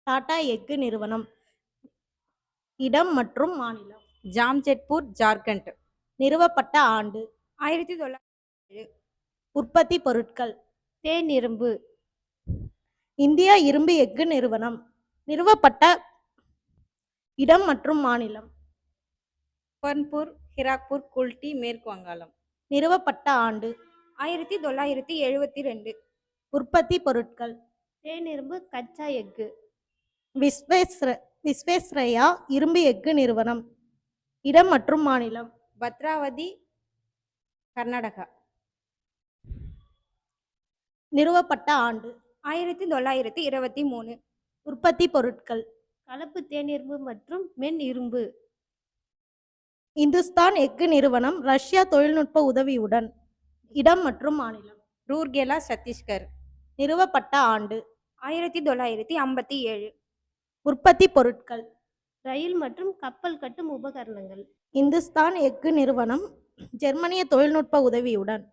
டாடா எஃகு நிறுவனம். இடம் மற்றும் மாநிலம். ஜாம்ஷெட்பூர், ஜார்க்கண்ட். நிறுவப்பட்ட ஆண்டு. 1907. உற்பத்தி பொருட்கள். தேன் இரும்பு. இந்தியா இரும்பு எஃகு நிறுவனம். நிறுவப்பட்ட இடம் மற்றும் மாநிலம். பர்ன்பூர், ஹிராக்பூர், குல்டி, மேற்கு வங்காளம். நிறுவப்பட்ட ஆண்டு. 1972. உற்பத்தி பொருட்கள். தேன் இரும்பு, கச்சா எஃகு. விஸ்வேஸ்வரய்யா இரும்பு எஃகு நிறுவனம். இடம் மற்றும் மாநிலம். பத்ராவதி, கர்நாடகா. நிறுவப்பட்ட ஆண்டு. 1923. உற்பத்தி பொருட்கள். கலப்பு தேன் இரும்பு மற்றும் மென் இரும்பு. இந்துஸ்தான் எஃகு நிறுவனம் ரஷ்யா தொழில்நுட்ப உதவியுடன். இடம் மற்றும் மாநிலம். ரூர்கேலா, சத்தீஸ்கர். நிறுவப்பட்ட ஆண்டு. 1957. உற்பத்தி பொருட்கள். ரயில் மற்றும் கப்பல் கட்டும் உபகரணங்கள். இந்துஸ்தான் எஃகு நிறுவனம் ஜெர்மனிய தொழில்நுட்ப உதவியுடன்.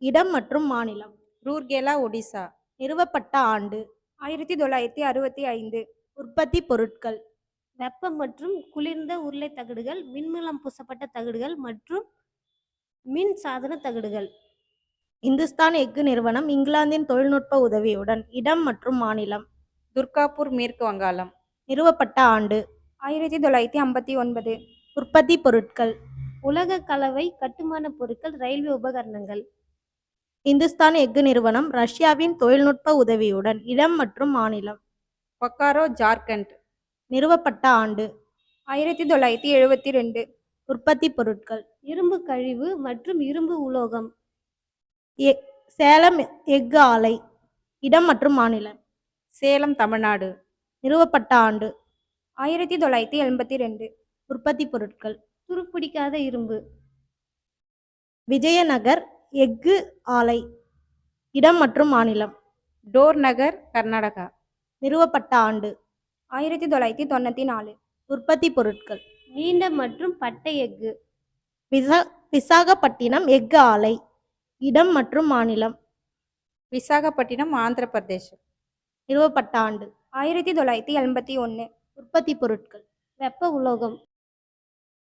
இடம் மற்றும் மாநிலம். ரூர்கேலா, ஒடிசா. நிறுவப்பட்ட ஆண்டு. 1965. உற்பத்தி பொருட்கள். வெப்பம் மற்றும் குளிர்ந்த உருளை தகடுகள், மின்மூலம் பூசப்பட்ட தகடுகள் மற்றும் மின் சாதன தகடுகள். இந்துஸ்தான் எஃகு நிறுவனம் இங்கிலாந்தின் தொழில்நுட்ப உதவியுடன். இடம் மற்றும் மாநிலம். துர்காப்பூர், மேற்கு வங்காளம். நிறுவப்பட்ட ஆண்டு. 1959. உற்பத்தி பொருட்கள். உலக கலவை கட்டுமான பொருட்கள், ரயில்வே உபகரணங்கள். இந்துஸ்தான் எஃகு நிறுவனம் ரஷ்யாவின் தொழில்நுட்ப உதவியுடன். இடம் மற்றும் மாநிலம். பொக்காரோ, ஜார்க்கண்ட். நிறுவப்பட்ட ஆண்டு. 1972. உற்பத்தி பொருட்கள். இரும்பு கழிவு மற்றும் இரும்பு உலோகம். சேலம் எஃகு ஆலை. இடம் மற்றும் மாநிலம். சேலம், தமிழ்நாடு. நிறுவப்பட்ட ஆண்டு. 1982. உற்பத்தி பொருட்கள். துருப்பிடிக்காத இரும்பு. விஜயநகர் எஃகு ஆலை. இடம் மற்றும் மாநிலம். டோர் நகர், கர்நாடகா. நிறுவப்பட்ட ஆண்டு. 1994. உற்பத்தி பொருட்கள். நீண்ட மற்றும் பட்டை எஃகு. விசாகப்பட்டினம் எஃகு ஆலை. இடம் மற்றும் மாநிலம். விசாகப்பட்டினம், ஆந்திர பிரதேசம். நிறுவப்பட்ட ஆண்டு. 1981. உற்பத்தி பொருட்கள். வெப்ப உலோகம்.